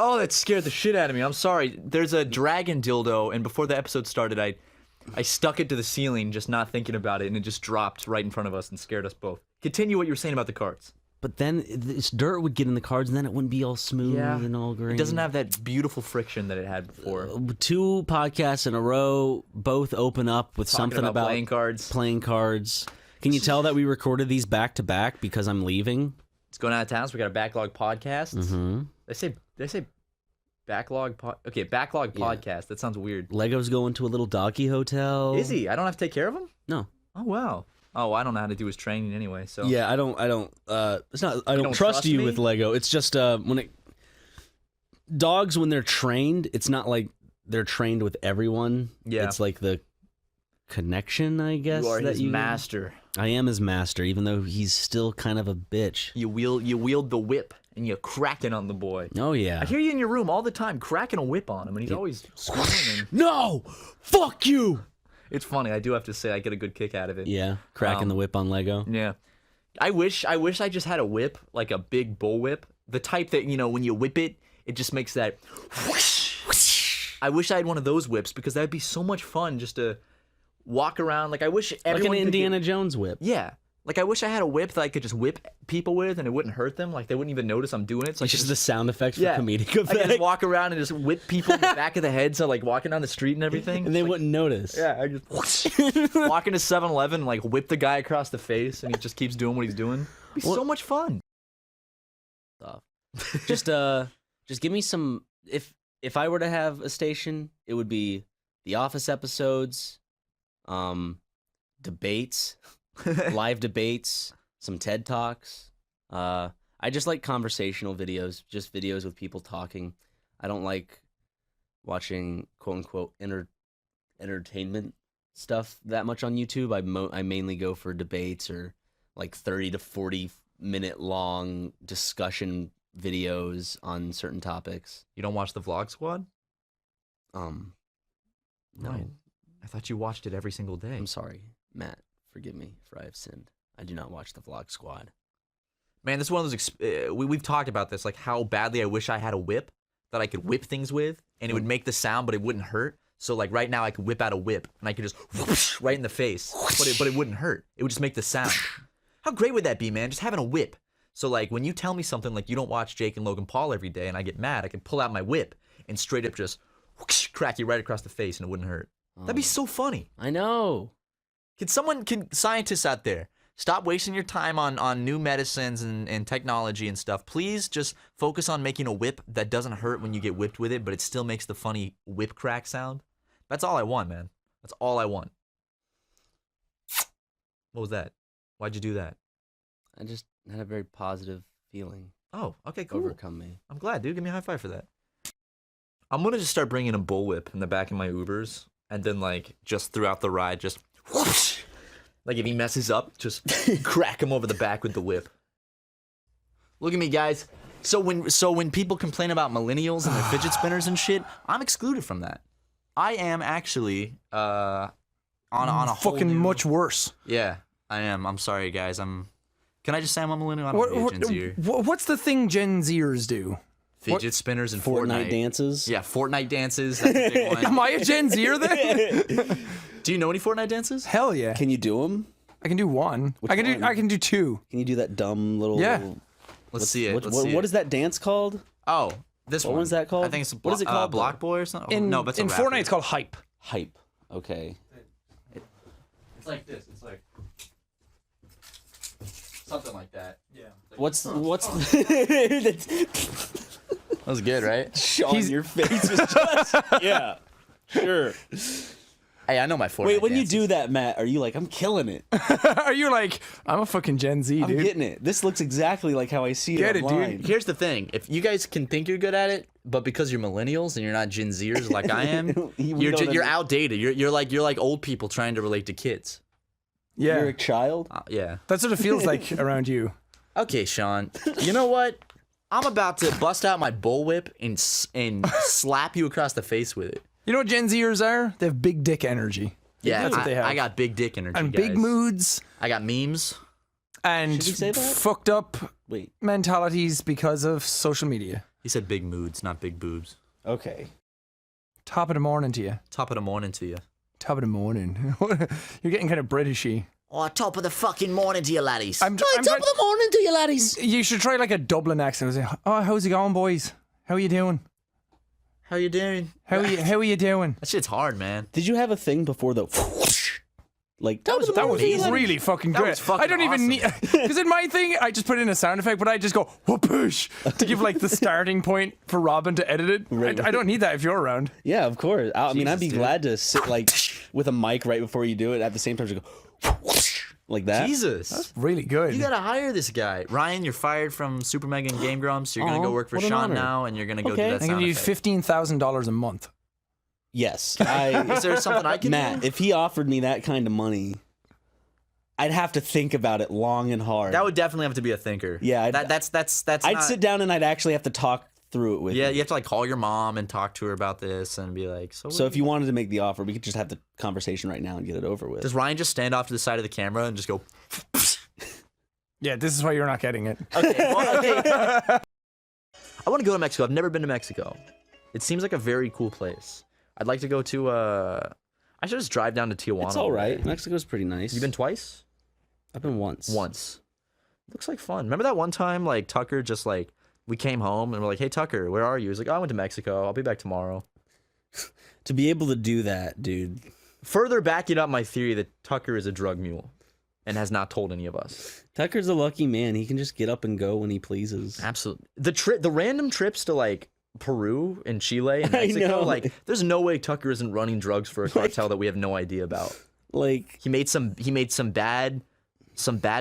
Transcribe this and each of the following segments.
Oh, that scared the shit out of me. I'm sorry. There's a dragon dildo, and before the episode started, I stuck it to the ceiling, just not thinking about it, and it just dropped right in front of us and scared us both. Continue what you were saying about the cards. But then this dirt would get in the cards, and then it wouldn't be all smooth and all green. It doesn't have that beautiful friction that it had before. 2 podcasts in a row, both open up with something about playing cards. Playing cards. Can you tell that we recorded these back to back because I'm leaving? It's going out of town, so we got a backlog podcast. Mm-hmm. They say backlog podcast. That sounds weird. Lego's going to a little doggy hotel. Is he? I don't have to take care of him? No. Oh wow. Oh, I don't know how to do his training anyway. So yeah, I don't trust you with Lego. It's just dogs when they're trained, it's not like they're trained with everyone. Yeah, it's like the connection, I guess. You are his master. I am his master, even though he's still kind of a bitch. You wield the whip and you crack it on the boy. Oh yeah, I hear you in your room all the time cracking a whip on him, and he's always screaming. No, fuck you. It's funny. I do have to say I get a good kick out of it. Yeah, cracking the whip on Lego. Yeah, I wish I just had a whip, like a big bull whip, the type that when you whip it, it just makes that whoosh, whoosh. I wish I had one of those whips because that'd be so much fun just to walk around. Like I wish everyone like an Indiana Jones whip. Yeah. Like, I wish I had a whip that I could just whip people with and it wouldn't hurt them. Like, they wouldn't even notice I'm doing it. So it's just the sound effects for comedic effect. I could just walk around and just whip people in the back of the head, so, like, walking down the street and everything. And they wouldn't notice. Yeah, I just walk into 7-Eleven, like, whip the guy across the face, and he just keeps doing what he's doing. It'd be so much fun. Just give me some... If I were to have a station, it would be The Office episodes, debates... live debates, some TED Talks. I just like conversational videos, just videos with people talking. I don't like watching quote-unquote entertainment stuff that much on YouTube. I mainly go for debates or like 30 to 40 minute long discussion videos on certain topics. You don't watch the Vlog Squad? No. Right. I thought you watched it every single day. I'm sorry, Matt. Forgive me for I have sinned. I do not watch the Vlog Squad. Man, this is one of those... we've talked about this, like how badly I wish I had a whip that I could whip things with, and it would make the sound, but it wouldn't hurt. So, like, right now I could whip out a whip, and I could just whoosh right in the face, but it wouldn't hurt. It would just make the sound. How great would that be, man? Just having a whip. So, like, when you tell me something like you don't watch Jake and Logan Paul every day, and I get mad, I can pull out my whip and straight up just whoosh, crack you right across the face, and it wouldn't hurt. That'd be so funny. I know. Can scientists out there, stop wasting your time on new medicines and technology and stuff. Please just focus on making a whip that doesn't hurt when you get whipped with it, but it still makes the funny whip crack sound. That's all I want, man. That's all I want. What was that? Why'd you do that? I just had a very positive feeling. Oh, okay, cool. Overcome me. I'm glad, dude. Give me a high five for that. I'm going to just start bringing a bullwhip in the back of my Ubers, and then, like, just throughout the ride, just whoosh. Like, if he messes up, just crack him over the back with the whip. Look at me, guys. So when people complain about millennials and their fidget spinners and shit, I'm excluded from that. I am actually on a whole fucking much worse. Yeah, I am. I'm sorry, guys. Can I just say I'm a millennial? I don't know Gen Zer. What's the thing Gen Zers do? Fidget spinners and Fortnite dances. Yeah, Fortnite dances. That's a big one. Am I a Gen Zer then? Do you know any Fortnite dances? Hell yeah. Can you do them? I can do one. I can do two. Can you do that dumb little? Yeah. Let's see it. What is that dance called? Oh, this one. What was that called? I think it's what is it called? Block Boy or something. No, but it's in Fortnite it's called Hype. Hype. Okay. It's like this. It's like something like that. Yeah. What's That was good, right? Sean, your face was just yeah. Sure. Hey, I know my Fortnite. Wait, when dances. you do that, Matt, are you like, I'm killing it? Are you like, I'm a fucking Gen Z, dude? I'm getting it. This looks exactly like how I see Get it it, online. dude. Here's the thing: if you guys can think you're good at it, but because you're millennials and you're not Gen Zers like I am, you're outdated. You're like old people trying to relate to kids. Yeah. You're a child? Yeah. That's what it feels like around you. Okay, Sean. You know what? I'm about to bust out my bullwhip and slap you across the face with it. You know what Gen Zers are? They have big dick energy. Yeah, That's what they have. I got big dick energy, and guys. big moods. I got memes. And Should we say that? fucked up Wait. mentalities because of social media. He said big moods, not big boobs. Okay. Top of the morning to you. Top of the morning to you. Top of the morning. You're getting kind of Britishy. Oh, top of the fucking morning to you, laddies. I'm Top of the morning to you, laddies. You should try like a Dublin accent. Say, oh, how's it going, boys? How are you doing? How you doing? How are you doing? That shit's hard, man. Did you have a thing before the like top of the That morning was to you, laddies? really fucking That great. was fucking I don't even awesome. need because in my thing I just put in a sound effect, but I just go whoosh to give like the starting point for Robin to edit it. I don't need that if you're around. Yeah, of course. I mean, I'd be Jesus, dude. glad to sit like with a mic right before you do it at the same time. Just go like that. Jesus. Really good. You gotta hire this guy. Ryan, you're fired from SuperMega and Game Grumps. You're gonna Aw, go work for what an Sean honor. now, and you're gonna go Okay. do that I'm sound gonna do effect. $15,000 a month. Yes. Is there something I can Matt, do? if he offered me that kind of money, I'd have to think about it long and hard. That would definitely have to be a thinker. Yeah, that's I'd not- sit down and I'd actually have to talk through it with Yeah, you. you have to like call your mom and talk to her about this and be like, So if you wanted to make the offer, we could just have the conversation right now and get it over with. does Ryan just stand off to the side of the camera and just go? Yeah, this is why you're not getting it. Okay, well, okay. I want to go to Mexico. I've never been to Mexico. It seems like a very cool place. I'd like to go to. I should just drive down to Tijuana. It's all one right. day. Mexico's pretty nice. You been twice? I've been once. Once. Looks like fun. Remember that one time, like Tucker, just like we came home and we're like, "Hey Tucker, where are you?" He's like, "Oh, I went to Mexico. I'll be back tomorrow." To be able to do that, dude. Further backing up my theory that Tucker is a drug mule and has not told any of us. Tucker's a lucky man. He can just get up and go when he pleases. Absolutely. The random trips to like Peru and Chile and I Mexico, know. like there's no way Tucker isn't running drugs for a cartel that we have no idea about. Like, He made some bad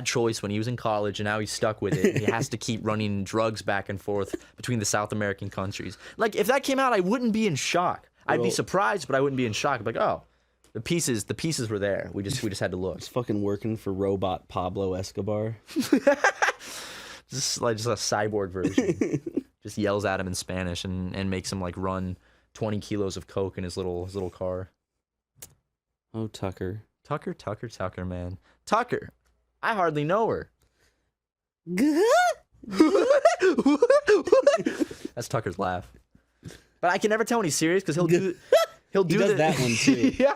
choice when he was in college and now he's stuck with it. He has to keep running drugs back and forth between the South American countries. Like if that came out, I wouldn't be in shock. I'd be Well- surprised, but I wouldn't be in shock. I'd be like, "Oh, the pieces were there. We just had to look." he's fucking working for robot Pablo Escobar. Just a cyborg version. Just yells at him in Spanish and makes him like run 20 kilos of coke in his little car. Oh, Tucker. Tucker, man. Tucker. I hardly know her. That's Tucker's laugh. But I can never tell when he's serious because he'll do He does that one, too. Yeah.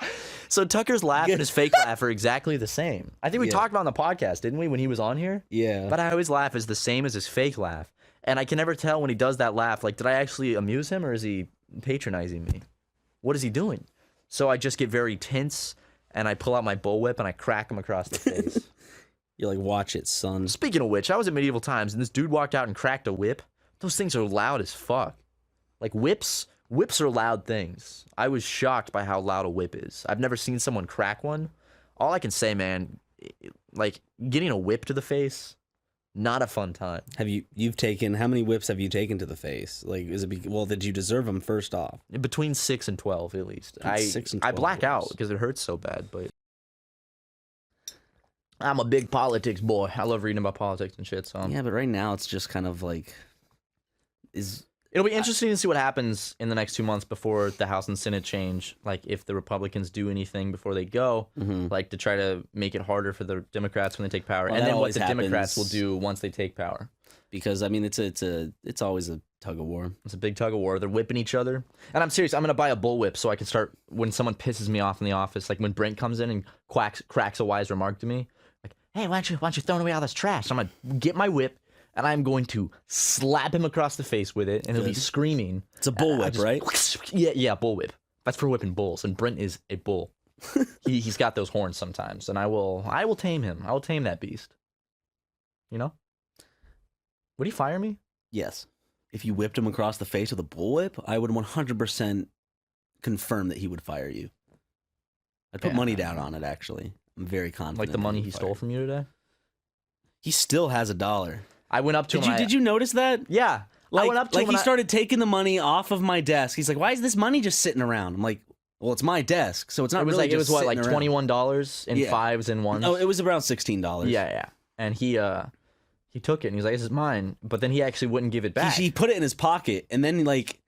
So Tucker's laugh and his fake laugh are exactly the same. I think we Yeah. talked about it on the podcast, didn't we, when he was on here? Yeah. But I always laugh is the same as his fake laugh. And I can never tell when he does that laugh, like, did I actually amuse him or is he patronizing me? What is he doing? So I just get very tense and I pull out my bullwhip and I crack him across the face. You're like, watch it, son. Speaking of which, I was at Medieval Times and this dude walked out and cracked a whip. Those things are loud as fuck. Like whips are loud things. I was shocked by how loud a whip is. I've never seen someone crack one. All I can say, man, like getting a whip to the face, not a fun time. You've taken, how many whips have you taken to the face? Like, well, did you deserve them first off? Between 6 and 12 at least. Between 6 and I 12 black out whips. because it hurts so bad, but I'm a big politics boy. I love reading about politics and shit, so Yeah, but right now it's just kind of like, it'll be interesting to see what happens in the next 2 months before the House and Senate change. Like if the Republicans do anything before they go, like to try to make it harder for the Democrats when they take power, Well, and that then what always the Democrats will happens. do once they take power. because I mean it's always a tug of war. It's a big tug of war. They're whipping each other. And I'm serious. I'm going to buy a bullwhip so I can start when someone pisses me off in the office, like when Brent comes in and cracks a wise remark to me. Like, hey, why don't you throw away all this trash? I'm going to get my whip and I'm going to slap him across the face with it and he'll be screaming. It's a bullwhip, right? Yeah, bullwhip. That's for whipping bulls. And Brent is a bull. He's got those horns sometimes. And I will tame him. I will tame that beast. You know? Would he fire me? Yes. If you whipped him across the face with a bullwhip, I would 100% confirm that he would fire you. I'd put Yeah. money down on it, actually. I'm very confident. Like the that money would he fire stole you. from you today? He still has $1. I went up to him. Did you notice that? Yeah. Like, I went up to him he and started taking the money off of my desk. He's like, "Why is this money just sitting around?" I'm like, "Well, it's my desk, so it's not It was really." like it was just what, like sitting around." $21 in Yeah. fives and ones. Oh, it was around $16. yeah. And he took it and he's like, "This is mine." But then he actually wouldn't give it back. He put it in his pocket, and then like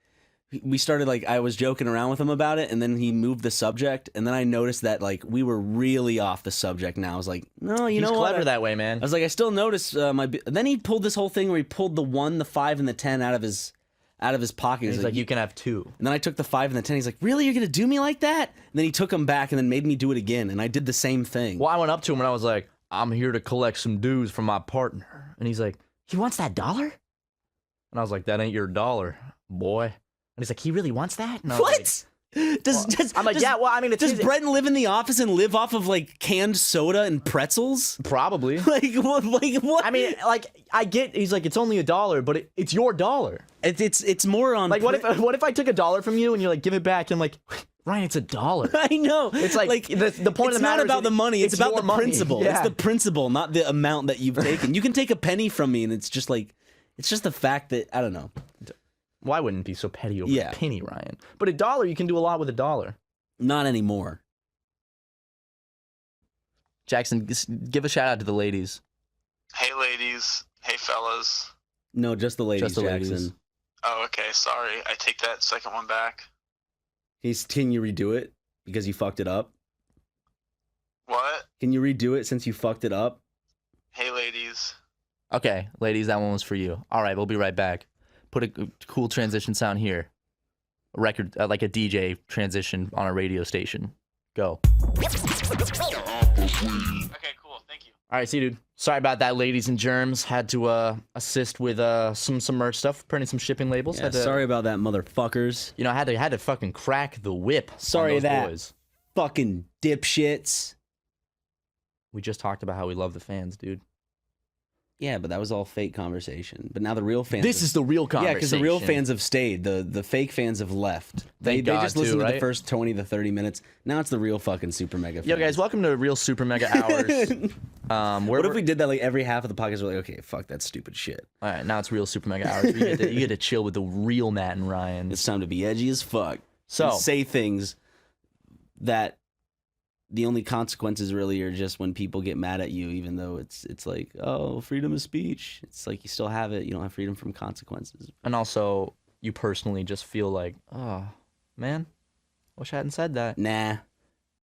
we started like I was joking around with him about it, and then he moved the subject, and then I noticed that like we were really off the subject. Now I was like, "No, you He's know what?" clever that way, I man. was like, I still notice and then he pulled this whole thing where he pulled the 1, the 5, and the 10 out of his out of his pocket. He's like, you can have 2. And then I took the 5 and the 10. He's like, really? You're going to do me like that? And then he took them back and then made me do it again. And I did the same thing. Well, I went up to him and I was like, I'm here to collect some dues from my partner. And he's like, he wants that $1? And I was like, that ain't your $1, boy. And he's like, he really wants that? And I was What? I'm like, yeah, well, I mean, it's does Brenton live in the office and live off of like canned soda and pretzels? Probably. Like what? I mean, like, I get. He's like, it's only $1, but it's your $1. It's more on Like, what if I took $1 from you and you're like, give it back? And I'm like, Ryan, it's $1. I know. It's like the point of the matter. It's not about the money. It's about the principle. Yeah. It's the principle, not the amount that you've taken. You can take a penny from me, and it's just the fact that I don't know. Why wouldn't it be so petty over Yeah. a penny, Ryan? But $1, you can do a lot with $1. Not anymore. Jackson, give a shout out to the ladies. Hey, ladies. Hey, fellas. No, just the ladies, Just the Jackson. ladies. Oh, okay. Sorry. I take that second one back. Can you redo it because you fucked it up? What? Can you redo it since you fucked it up? Hey, ladies. Okay, ladies, that one was for you. All right, we'll be right back. Put a cool transition sound here. A record, like a DJ transition on a radio station. Go. Okay, cool. Thank you. All right, see you, dude. Sorry about that, ladies and germs. Had to assist with some merch stuff, printing some shipping labels. Yeah, Had to, sorry about that, motherfuckers. You know, I had to fucking crack the whip. Sorry on those that. boys. Fucking dipshits. We just talked about how we love the fans, dude. Yeah, but that was all fake conversation. But now the real fans. This is the real conversation. Yeah, because the real fans have stayed. The fake fans have left. They Thank God, just listened too, to the right? first 20 to 30 minutes. Now it's the real fucking super mega fans. Yo, guys, welcome to Real Super Mega Hours. What if we did that like every half of the podcast? We're like, okay, fuck that stupid shit. All right, now it's Real Super Mega Hours. You get to chill with the real Matt and Ryan. It's time to be edgy as fuck. So- And say things that the only consequences really are just when people get mad at you, even though it's like, oh, freedom of speech. It's like you still have it. You don't have freedom from consequences. And also, you personally just feel like, oh, man, wish I hadn't said that. Nah.